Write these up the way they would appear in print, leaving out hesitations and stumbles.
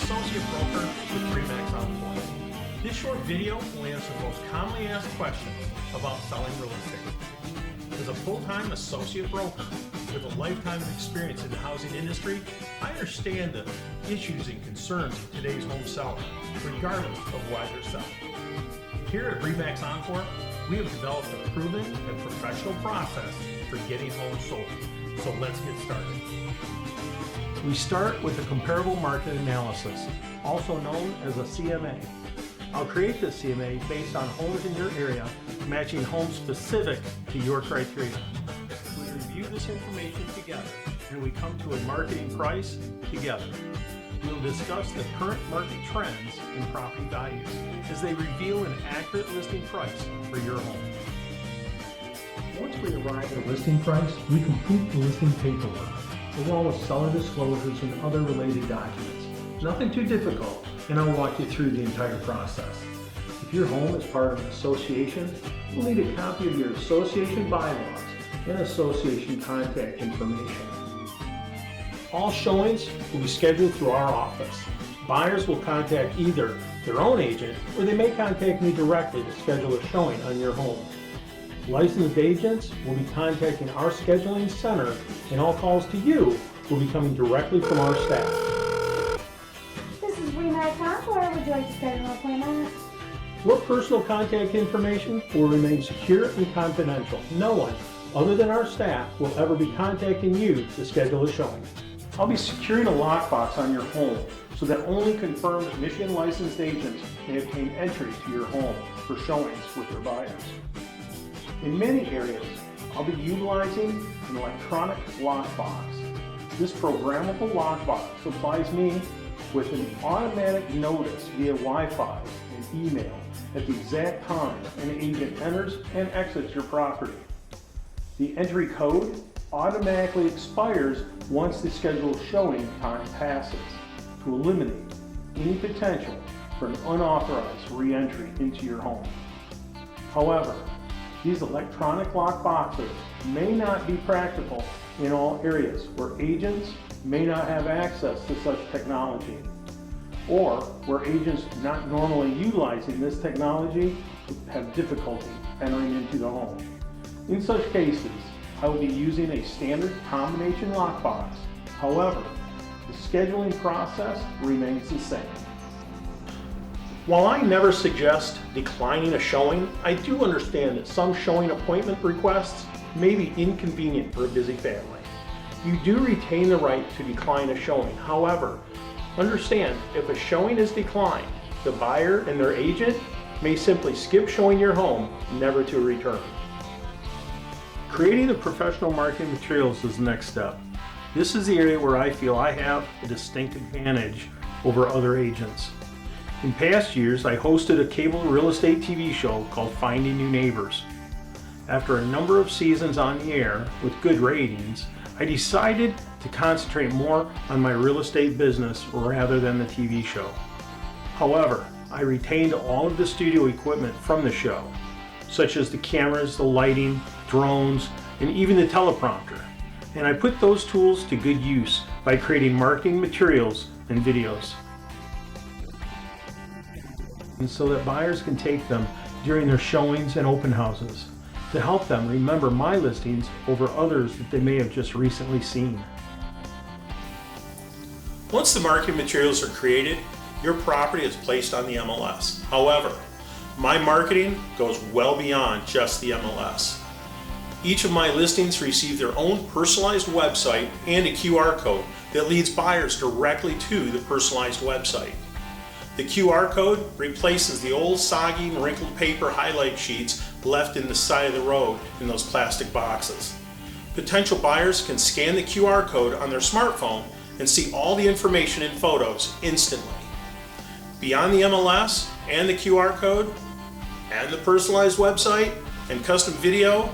associate broker with Remax Encore. This short video will answer the most commonly asked questions about selling real estate. As a full-time associate broker with a lifetime of experience in the housing industry, I understand the issues and concerns of today's home seller, regardless of why they're selling. Here at Remax Encore, we have developed a proven and professional process for getting homes sold. So let's get started. We start with a comparable market analysis, also known as a CMA. I'll create this CMA based on homes in your area, matching homes specific to your criteria. We review this information together, and we come to a marketing price together. We'll discuss the current market trends and property values as they reveal an accurate listing price for your home. Once we arrive at a listing price, we complete the listing paperwork, along with seller disclosures and other related documents. Nothing too difficult, and I'll walk you through the entire process. If your home is part of an association, you'll need a copy of your association bylaws and association contact information. All showings will be scheduled through our office. Buyers will contact either their own agent or they may contact me directly to schedule a showing on your home. Licensed agents will be contacting our scheduling center, and all calls to you will be coming directly from our staff. This is Remax Encore. Would you like to schedule an appointment? Your personal contact information will remain secure and confidential. No one other than our staff will ever be contacting you to schedule a showing. I'll be securing a lockbox on your home so that only confirmed Michigan licensed agents may obtain entry to your home for showings with their buyers. In many areas, I'll be utilizing an electronic lockbox. This programmable lockbox supplies me with an automatic notice via Wi-Fi and email at the exact time an agent enters and exits your property. The entry code automatically expires once the scheduled showing time passes to eliminate any potential for an unauthorized re-entry into your home. However, these electronic lock boxes may not be practical in all areas where agents may not have access to such technology, or where agents not normally utilizing this technology have difficulty entering into the home. In such cases, I will be using a standard combination lockbox. However, the scheduling process remains the same. While I never suggest declining a showing, I do understand that some showing appointment requests may be inconvenient for a busy family. You do retain the right to decline a showing. However, understand if a showing is declined, the buyer and their agent may simply skip showing your home, never to return. Creating the professional marketing materials is the next step. This is the area where I feel I have a distinct advantage over other agents. In past years, I hosted a cable real estate TV show called FindingNewNeighbors. After a number of seasons on the air with good ratings, I decided to concentrate more on my real estate business rather than the TV show. However, I retained all of the studio equipment from the show, such as the cameras, the lighting, drones, and even the teleprompter. And I put those tools to good use by creating marketing materials and videos, and so that buyers can take them during their showings and open houses to help them remember my listings over others that they may have just recently seen. Once the marketing materials are created, your property is placed on the MLS. However, my marketing goes well beyond just the MLS. Each of my listings receive their own personalized website and a QR code that leads buyers directly to the personalized website. The QR code replaces the old soggy and wrinkled paper highlight sheets left in the side of the road in those plastic boxes. Potential buyers can scan the QR code on their smartphone and see all the information and photos instantly. Beyond the MLS and the QR code and the personalized website and custom video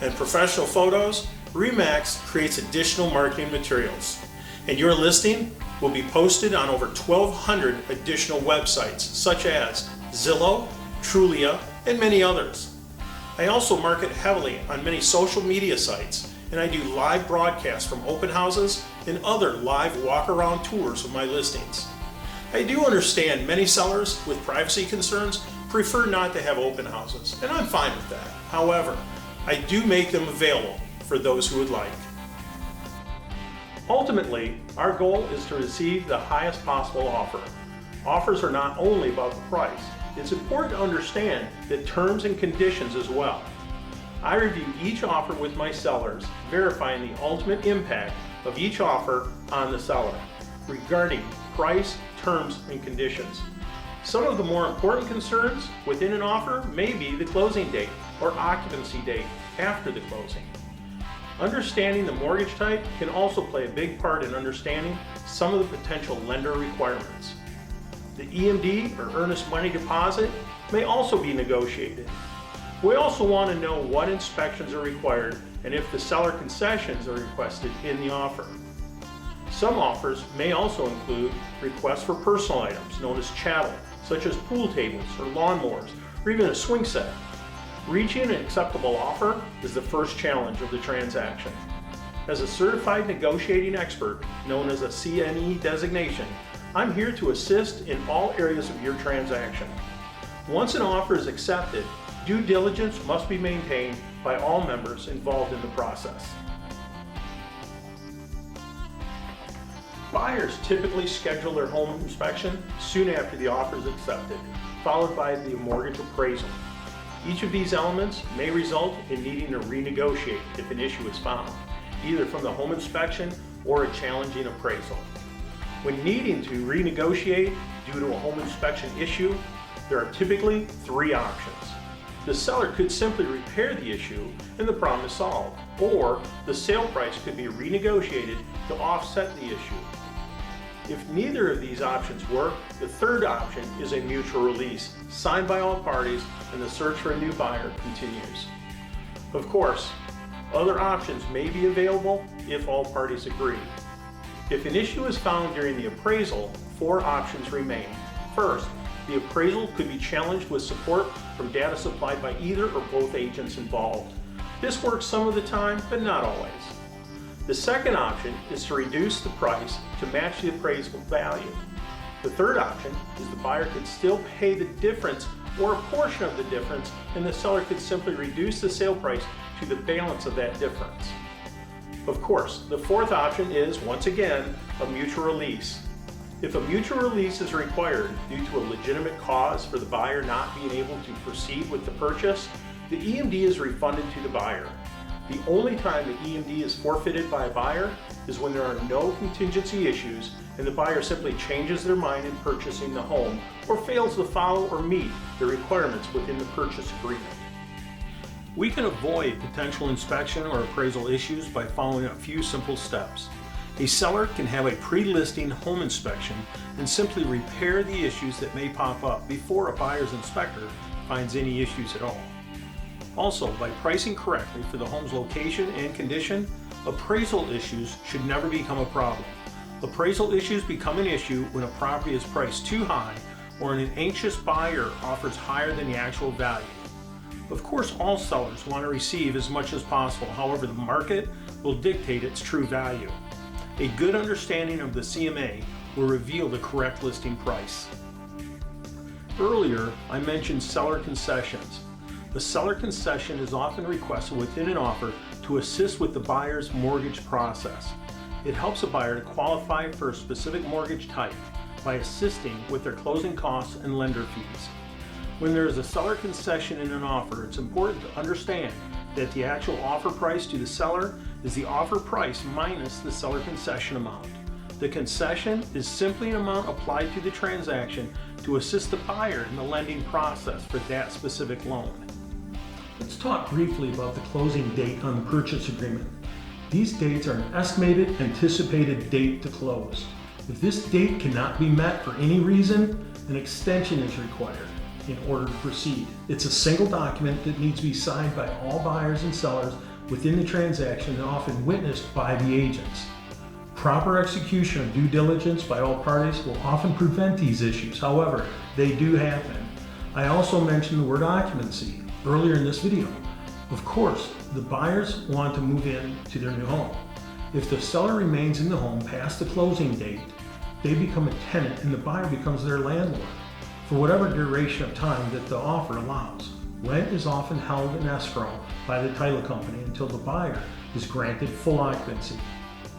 and professional photos, Remax creates additional marketing materials, and your listing will be posted on over 1,200 additional websites such as Zillow, Trulia, and many others. I also market heavily on many social media sites, and I do live broadcasts from open houses and other live walk-around tours of my listings. I do understand many sellers with privacy concerns prefer not to have open houses, and I'm fine with that. However, I do make them available for those who would like. Ultimately, our goal is to receive the highest possible offer. Offers are not only about the price. It's important to understand the terms and conditions as well. I review each offer with my sellers, verifying the ultimate impact of each offer on the seller regarding price, terms, and conditions. Some of the more important concerns within an offer may be the closing date or occupancy date after the closing. Understanding the mortgage type can also play a big part in understanding some of the potential lender requirements. The EMD or earnest money deposit may also be negotiated. We also want to know what inspections are required and if the seller concessions are requested in the offer. Some offers may also include requests for personal items known as chattel, such as pool tables or lawnmowers, or even a swing set. Reaching an acceptable offer is the first challenge of the transaction. As a certified negotiating expert, known as a CNE designation, I'm here to assist in all areas of your transaction. Once an offer is accepted, due diligence must be maintained by all members involved in the process. Buyers typically schedule their home inspection soon after the offer is accepted, followed by the mortgage appraisal. Each of these elements may result in needing to renegotiate if an issue is found, either from the home inspection or a challenging appraisal. When needing to renegotiate due to a home inspection issue, there are typically three options. The seller could simply repair the issue and the problem is solved, or the sale price could be renegotiated to offset the issue. If neither of these options work, the third option is a mutual release, signed by all parties, and the search for a new buyer continues. Of course, other options may be available if all parties agree. If an issue is found during the appraisal, four options remain. First, the appraisal could be challenged with support from data supplied by either or both agents involved. This works some of the time, but not always. The second option is to reduce the price to match the appraisal value. The third option is the buyer could still pay the difference or a portion of the difference, and the seller could simply reduce the sale price to the balance of that difference. Of course, the fourth option is, once again, a mutual release. If a mutual release is required due to a legitimate cause for the buyer not being able to proceed with the purchase, the EMD is refunded to the buyer. The only time the EMD is forfeited by a buyer is when there are no contingency issues and the buyer simply changes their mind in purchasing the home or fails to follow or meet the requirements within the purchase agreement. We can avoid potential inspection or appraisal issues by following a few simple steps. A seller can have a pre-listing home inspection and simply repair the issues that may pop up before a buyer's inspector finds any issues at all. Also, by pricing correctly for the home's location and condition, appraisal issues should never become a problem. Appraisal issues become an issue when a property is priced too high or an anxious buyer offers higher than the actual value. Of course, all sellers want to receive as much as possible, however, the market will dictate its true value. A good understanding of the CMA will reveal the correct listing price. Earlier, I mentioned seller concessions. The seller concession is often requested within an offer to assist with the buyer's mortgage process. It helps a buyer to qualify for a specific mortgage type by assisting with their closing costs and lender fees. When there is a seller concession in an offer, it's important to understand that the actual offer price to the seller is the offer price minus the seller concession amount. The concession is simply an amount applied to the transaction to assist the buyer in the lending process for that specific loan. Let's talk briefly about the closing date on the purchase agreement. These dates are an estimated anticipated date to close. If this date cannot be met for any reason, an extension is required in order to proceed. It's a single document that needs to be signed by all buyers and sellers within the transaction and often witnessed by the agents. Proper execution of due diligence by all parties will often prevent these issues. However, they do happen. I also mentioned the word occupancy earlier in this video. Of course, the buyers want to move in to their new home. If the seller remains in the home past the closing date, they become a tenant and the buyer becomes their landlord for whatever duration of time that the offer allows. Rent is often held in escrow by the title company until the buyer is granted full occupancy.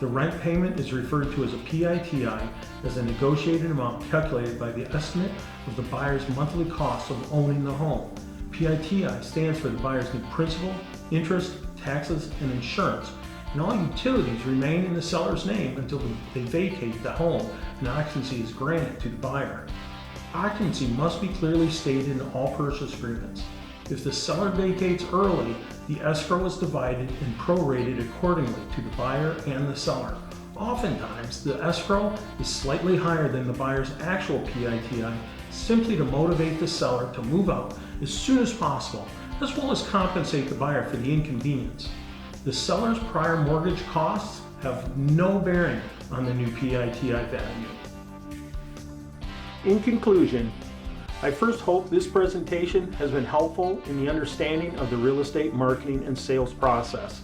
The rent payment is referred to as a PITI, as a negotiated amount calculated by the estimate of the buyer's monthly cost of owning the home. PITI stands for the buyer's new principal, interest, taxes, and insurance, and all utilities remain in the seller's name until they vacate the home and occupancy is granted to the buyer. Occupancy must be clearly stated in all purchase agreements. If the seller vacates early, the escrow is divided and prorated accordingly to the buyer and the seller. Oftentimes, the escrow is slightly higher than the buyer's actual PITI, simply to motivate the seller to move out as soon as possible, as well as compensate the buyer for the inconvenience. The seller's prior mortgage costs have no bearing on the new PITI value. In conclusion, I first hope this presentation has been helpful in the understanding of the real estate marketing and sales process.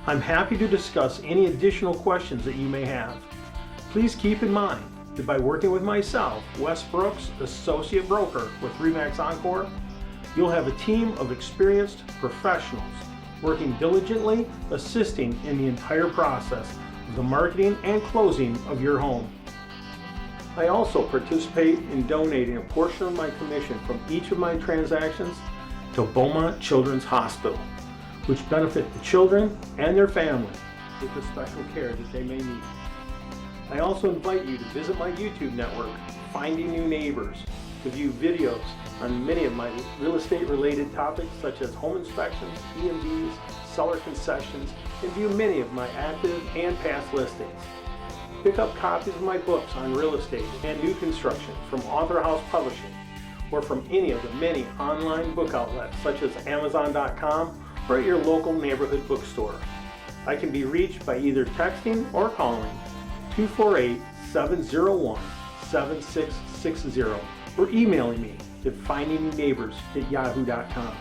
I'm happy to discuss any additional questions that you may have. Please keep in mind that by working with myself, Wes Brooks, Associate Broker with RE/MAX Encore, you'll have a team of experienced professionals working diligently, assisting in the entire process of the marketing and closing of your home. I also participate in donating a portion of my commission from each of my transactions to Beaumont Children's Hospital, which benefit the children and their family with the special care that they may need. I also invite you to visit my YouTube network, Finding New Neighbors, to view videos on many of my real estate related topics such as home inspections, EMVs, seller concessions, and view many of my active and past listings. Pick up copies of my books on real estate and new construction from Author House Publishing or from any of the many online book outlets such as Amazon.com or at your local neighborhood bookstore. I can be reached by either texting or calling 248-701-7660 or emailing me at FindingNewNeighbors@yahoo.com.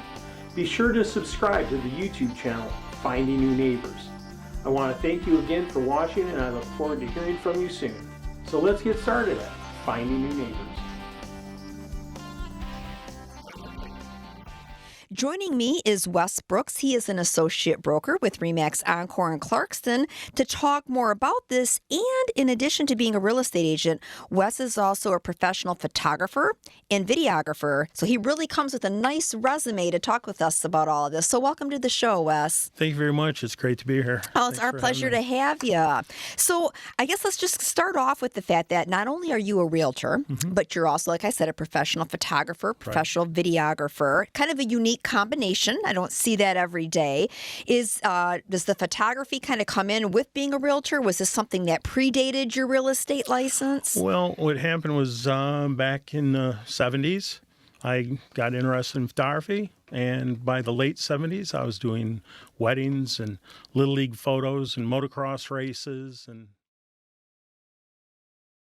Be sure to subscribe to the YouTube channel, Finding New Neighbors. I want to thank you again for watching, and I look forward to hearing from you soon. So let's get started at Finding New Neighbors. Joining me is Wes Brooks. He is an associate broker with RE/MAX Encore in Clarkston to talk more about this. And in addition to being a real estate agent, Wes is also a professional photographer and videographer. So he really comes with a nice resume to talk with us about all of this. So welcome to the show, Wes. Thank you very much. It's great to be here. Oh, it's our pleasure to have you. So I guess let's just start off with the fact that not only are you a realtor, but you're also, like I said, a professional photographer, professional videographer, kind of a unique combination. I don't see that every day. Does the photography kind of come in with being a realtor? Was this something that predated your real estate license? Well, what happened was back in the 70s, I got interested in photography. And by the late 70s, I was doing weddings and Little League photos and motocross races and